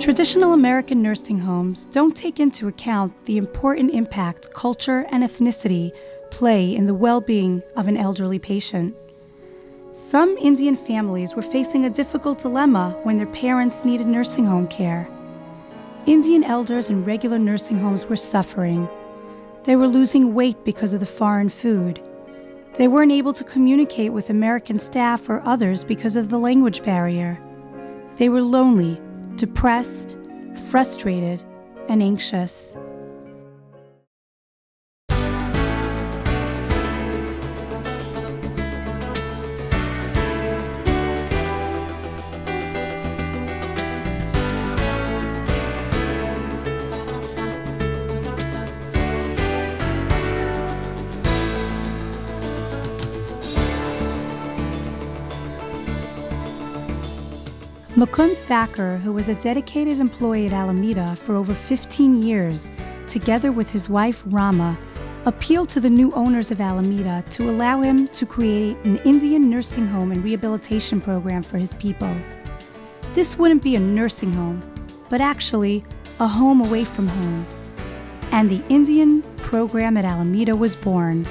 Traditional American nursing homes don't take into account the important impact culture and ethnicity play in the well-being of an elderly patient. Some Indian families were facing a difficult dilemma when their parents needed nursing home care. Indian elders in regular nursing homes were suffering. They were losing weight because of the foreign food. They weren't able to communicate with American staff or others because of the language barrier. They were lonely, depressed, frustrated, and anxious. Mukund Thakur, who was a dedicated employee at Alameda for over 15 years, together with his wife Rama, appealed to the new owners of Alameda to allow him to create an Indian nursing home and rehabilitation program for his people. This wouldn't be a nursing home, but actually a home away from home. And the Indian program at Alameda was born.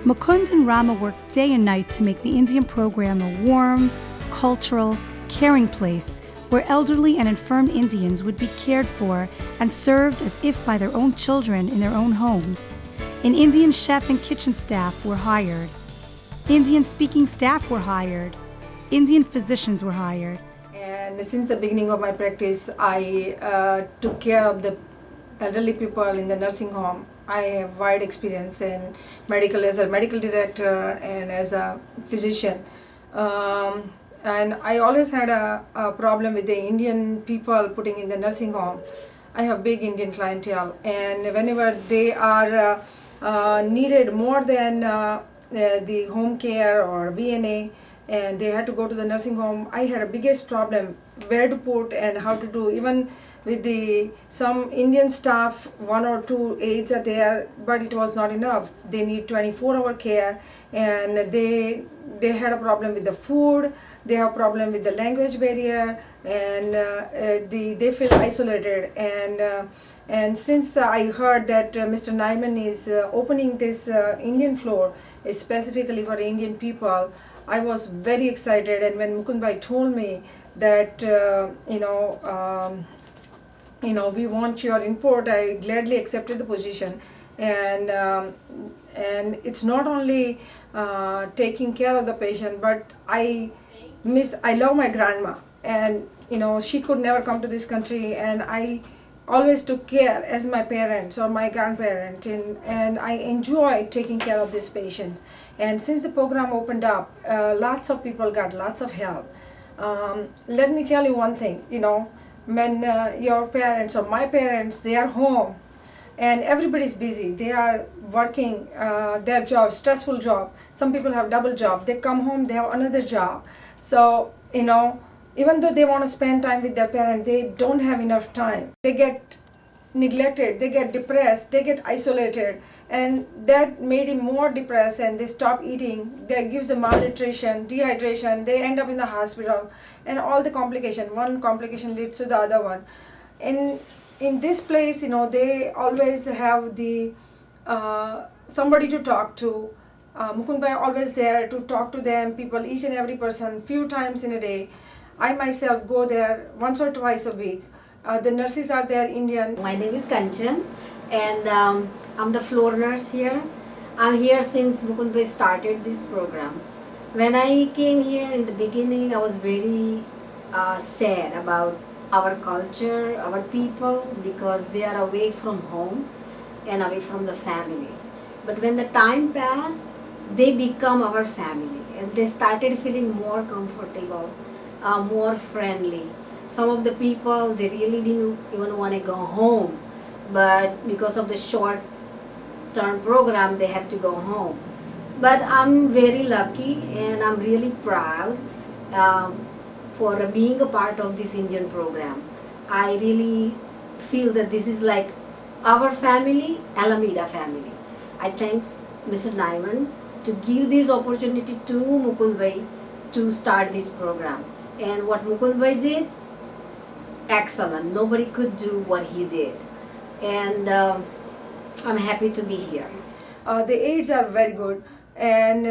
Mukund and Rama worked day and night to make the Indian program a warm, cultural, caring place where elderly and infirm Indians would be cared for and served as if by their own children in their own homes. An Indian chef and kitchen staff were hired. Indian-speaking staff were hired. Indian physicians were hired. And since the beginning of my practice, I took care of the elderly people in the nursing home. I have wide experience in medical as a medical director and as a physician. And I always had a problem with the Indian people putting in the nursing home. I have big Indian clientele, and whenever they are needed more than the home care or VNA, and they had to go to the nursing home, I had a biggest problem where to put and how to do. Even with some Indian staff, 1 or 2 aides are there, but it was not enough. They need 24-hour care, and they had a problem with the food. They have a problem with the language barrier, and they feel isolated. And since I heard that Mr. Nyman is opening this Indian floor specifically for Indian people, I was very excited. And when Mukund told me that we want your input, I gladly accepted the position. And it's not only taking care of the patient, but I love my grandma, and she could never come to this country, and I always took care as my parents or my grandparent, and I enjoy taking care of these patients. And since the program opened up, lots of people got lots of help. Let me tell you one thing, when your parents or my parents, they are home, and everybody's busy. They are working their job, stressful job. Some people have double job. They come home, they have another job. So, even though they want to spend time with their parents, they don't have enough time. They get neglected, they get depressed, they get isolated, and that made him more depressed, and they stop eating. That gives them malnutrition, dehydration, they end up in the hospital, and all the complication. One complication leads to the other one. In this place, they always have the somebody to talk to. Mukund Bhai always there to talk to them, people, each and every person, few times in a day. I myself go there once or twice a week. The nurses are there, Indian. My name is Kanchan, and I'm the floor nurse here. I'm here since Mukund Bhai started this program. When I came here in the beginning, I was very sad about our culture, our people, because they are away from home and away from the family. But when the time passed, they become our family, and they started feeling more comfortable, more friendly. Some of the people, they really didn't even want to go home, but because of the short-term program, they had to go home. But I'm very lucky, and I'm really proud for being a part of this Indian program. I really feel that this is like our family, Alameda family. I thank Mr. Nyman to give this opportunity to Mukund Bhai to start this program. And what Mukund Bhai did, excellent. Nobody could do what he did. And I'm happy to be here. The aids are very good, and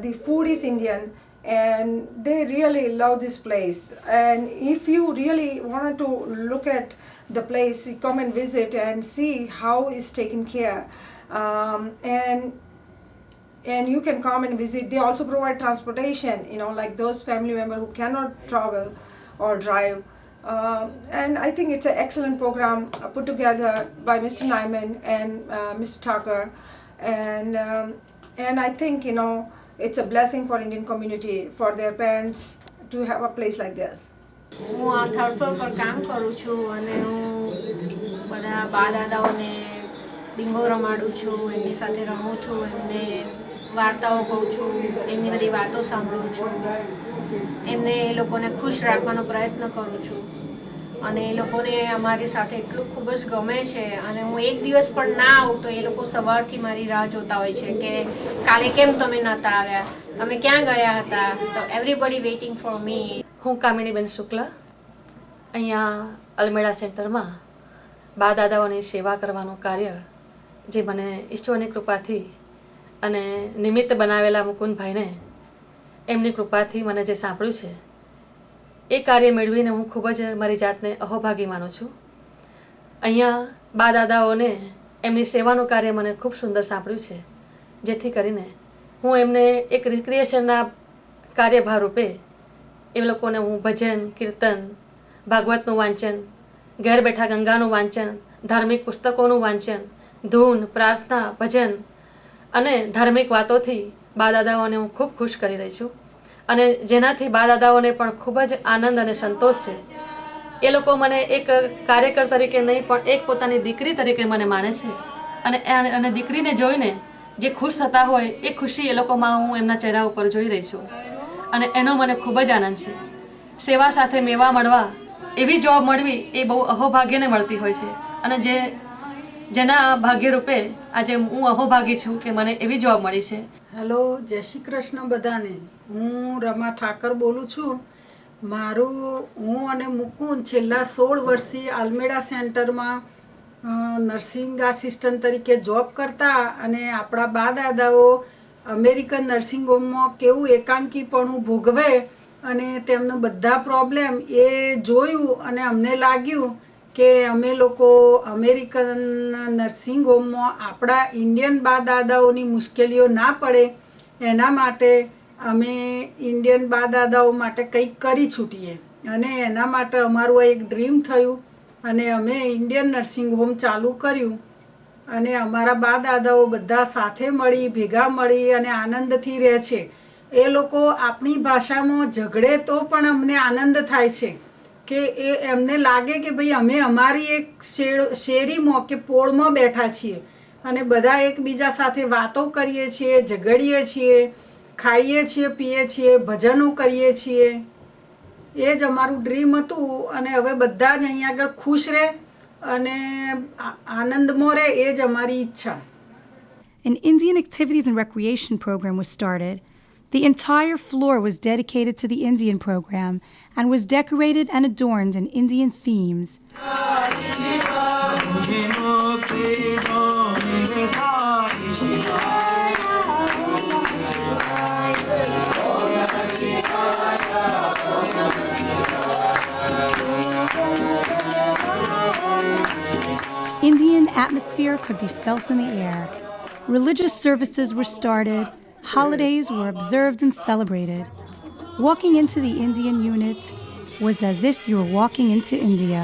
the food is Indian, and they really love this place. And if you really wanted to look at the place, you come and visit and see how it's taken care. And you can come and visit. They also provide transportation, like those family members who cannot travel or drive. And I think it's an excellent program put together by Mr. Nyman and Mr. Tucker. And I think it's a blessing for Indian community, for their parents to have a place like this. હું આ third floor પર કામ કરું છું અને હું બધા બા દાદાઓને બિંગો રમાડું છું, એમની સાથે રમું છું, એમને વાર્તાઓ કહું છું, એમની બધી વાતો સાંભળું છું, એમને એ લોકોને ખુશ રાખવાનો પ્રયત્ન કરું છું અને એ લોકોને અમારી સાથે એટલું ખૂબ જ ગમે છે. અને હું એક દિવસ પણ ના આવું તો એ લોકો સવારથી મારી રાહ જોતા હોય છે કે કાલે કેમ તમે નહોતા આવ્યા, તમે ક્યાં ગયા હતા. તો એવરીબડી વેઇટિંગ ફોર મી. હું કામિનીબેન શુક્લા અહીંયા અલમેડા સેન્ટરમાં બા દાદાઓની સેવા કરવાનું કાર્ય જે મને ઈશ્વરની કૃપાથી અને નિમિત્ત બનાવેલા મુકુંદભાઈને એમની કૃપાથી મને જે સાંભળ્યું છે એ કાર્ય મેળવીને હું ખૂબ જ મારી જાતને અહોભાગી માનું છું. અહીંયા બા દાદાઓને એમની સેવાનું કાર્ય મને ખૂબ સુંદર સાંભળ્યું છે, જેથી કરીને હું એમને એક રિક્રિએશનના કાર્યભાર રૂપે એ લોકોને હું ભજન, કીર્તન, ભાગવતનું વાંચન, ઘેર બેઠા ગંગાનું વાંચન, ધાર્મિક પુસ્તકોનું વાંચન, ધૂન, પ્રાર્થના, ભજન અને ધાર્મિક વાતોથી બા દાદાઓને હું ખૂબ ખુશ કરી રહી છું. અને જેનાથી બા દાદાઓને પણ ખૂબ જ આનંદ અને સંતોષ છે. એ લોકો મને એક કાર્યકર તરીકે નહીં પણ એક પોતાની દીકરી તરીકે મને માને છે. અને દીકરીને જોઈને જે ખુશ થતા હોય એ ખુશી એ લોકોમાં હું એમના ચહેરા ઉપર જોઈ રહી છું અને એનો મને ખૂબ જ આનંદ છે. સેવા સાથે મેવા મળવા, એવી જોબ મળવી એ બહુ અહોભાગ્યને મળતી હોય છે અને જેના ભાગ્યરૂપે આજે હું અહોભાગી છું કે મને એવી જોબ મળી છે. હેલો, જય શ્રી કૃષ્ણ બધાને. હું રમા ઠાકર બોલું છું. હું અને મુકુંદ છેલ્લા 16 વર્ષથી આલમેડા સેન્ટરમાં નર્સિંગ આસિસ્ટન્ટ તરીકે જોબ કરતા અને આપણા બા દાદાઓ અમેરિકન નર્સિંગ હોમમાં કેવું એકાંકીપણું ભોગવે અને તેમનો બધા પ્રોબ્લેમ એ જોયું અને અમને લાગ્યું કે અમે લોકો અમેરિકન નર્સિંગ હોમમાં આપણા ઇન્ડિયન બા દાદાઓની મુશ્કેલીઓ ના પડે એના માટે અમે ઇન્ડિયન બા દાદાઓ માટે કંઈક કરી છૂટીએ અને એના માટે અમારું એક ડ્રીમ થયું અને અમે ઇન્ડિયન નર્સિંગ હોમ ચાલુ કર્યું અને અમારા બા દાદાઓ બધા સાથે મળી, ભેગા મળી અને આનંદથી રહે છે. એ લોકો આપણી ભાષામાં ઝઘડે તો પણ અમને આનંદ થાય છે કે એમને લાગે કે ભાઈ અમે અમારી એક શેરીમાં કે પોળમાં બેઠા છીએ અને બધા એકબીજા સાથે વાતો કરીએ છીએ, ઝઘડીએ છીએ, ખાઈએ છીએ, પીએ છીએ, ભજનો કરીએ છીએ. એ જ અમારું ડ્રીમ હતું અને હવે બધા જ અહીંયા આગળ ખુશ રહે અને આનંદમાં રહે એ જ અમારી ઈચ્છા. An Indian activities and recreation program was started. The entire floor was dedicated to the Indian program and was decorated and adorned in Indian themes. Indian atmosphere could be felt in the air. Religious services were started. Holidays were observed and celebrated. Walking into the Indian unit was as if you were walking into India.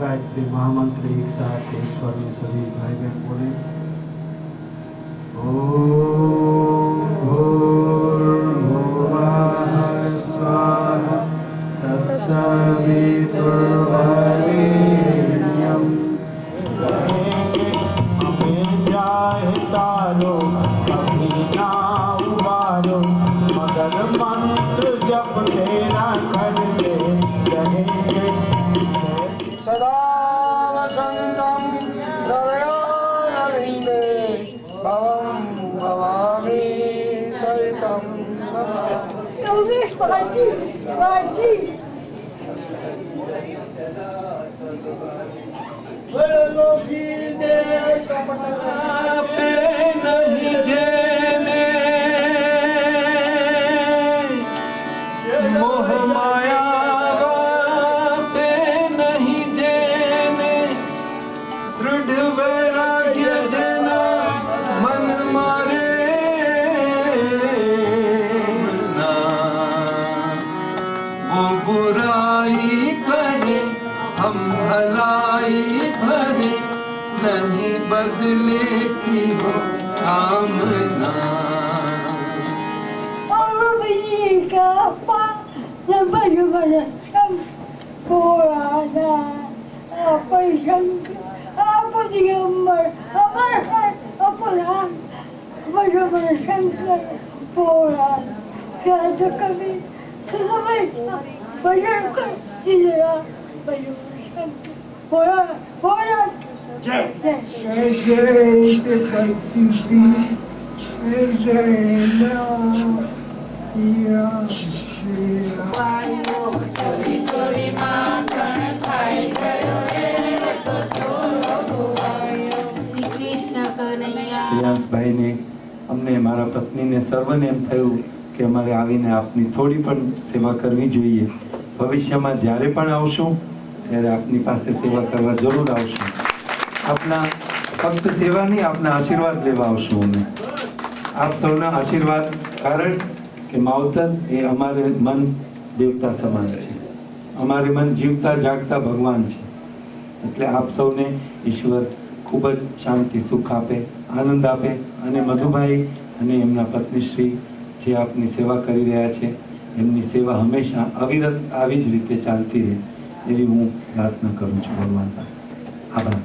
Gayatri महामंत्र एक साथ ईश्वर में सभी भाई बहन बोले. ओम भूर्भुवः स्वाहा तत्सवितुर्वरेण्यं हमें जाए तारो कभी ना उबारो मगर मंत्र जप तेरा करते रहेंगे सदा वसंतम हृदयारविंदे भवं भवामि सहितं શ્રેયાંશભાઈને અમને મારા પત્નીને સર્વને એમ થયું કે અમારે આવીને આપની થોડી પણ સેવા કરવી જોઈએ. ભવિષ્યમાં જ્યારે પણ આવશું ત્યારે આપની પાસે સેવા કરવા જરૂર આવશું. આપના ફક્ત સેવા નહીં, આપના આશીર્વાદ લેવા આવશું. અમે આપ સૌના આશીર્વાદ, કારણ કે માવતર એ અમારે મન દેવતા સમાન છે. અમારે મન જીવતા જાગતા ભગવાન છે. એટલે આપ સૌને ઈશ્વર ખૂબ જ શાંતિ, સુખ આપે, આનંદ આપે. અને મધુભાઈ અને એમના પત્નીશ્રી જે આપની સેવા કરી રહ્યા છે, એમની સેવા હંમેશા અવિરત આવી જ રીતે ચાલતી રહે એવી હું પ્રાર્થના કરું છું ભગવાન પાસે. આભાર.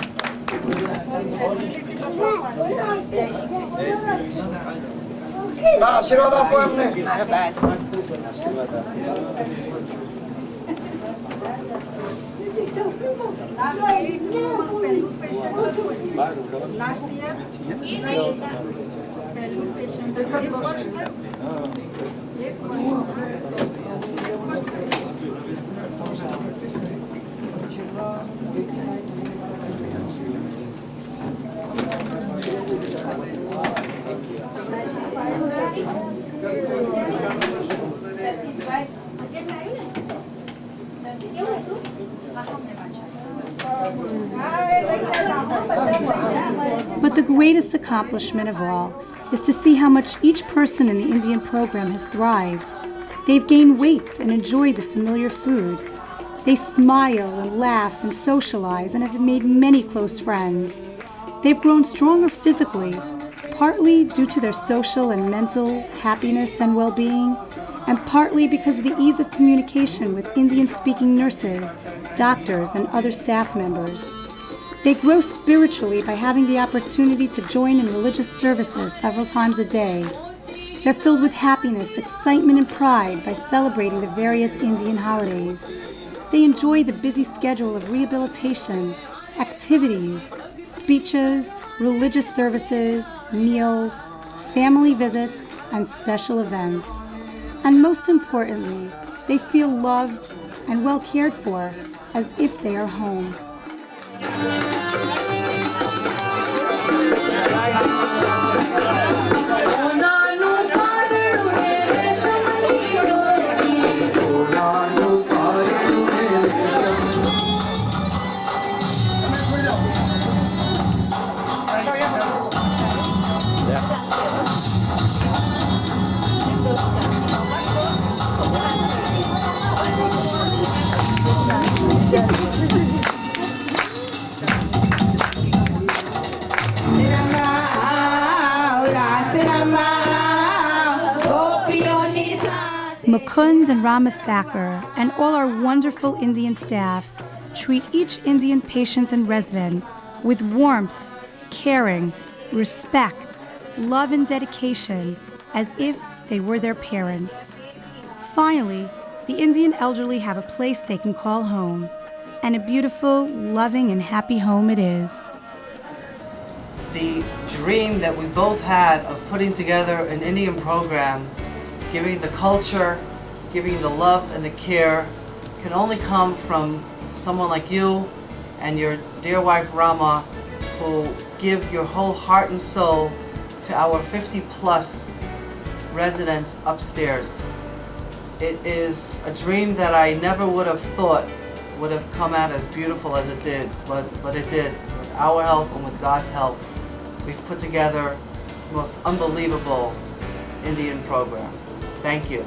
આશીર્વાદ આપો એમને. લાસ્ટ યર પહેલું patient But the greatest accomplishment of all is to see how much each person in the Indian program has thrived. They've gained weight and enjoyed the familiar food. They smile and laugh and socialize and have made many close friends. They've grown stronger physically, partly due to their social and mental happiness and well-being, and partly because of the ease of communication with Indian-speaking nurses, doctors, and other staff members. They grow spiritually by having the opportunity to join in religious services several times a day. They're filled with happiness, excitement, and pride by celebrating the various Indian holidays. They enjoy the busy schedule of rehabilitation, activities, speeches, religious services, meals, family visits, and special events. And most importantly, they feel loved and well cared for, as if they are home. Mukund and Rama Thakur and all our wonderful Indian staff treat each Indian patient and resident with warmth, caring, respect, love, and dedication as if they were their parents. Finally, the Indian elderly have a place they can call home, and a beautiful, loving, and happy home it is. The dream that we both had of putting together an Indian program, giving the culture, giving you the love and the care can only come from someone like you and your dear wife Rama, who give your whole heart and soul to our 50 plus residents upstairs. It is a dream that I never would have thought would have come out as beautiful as it did, but it did. With our help and with God's help, we've put together the most unbelievable Indian program. Thank you.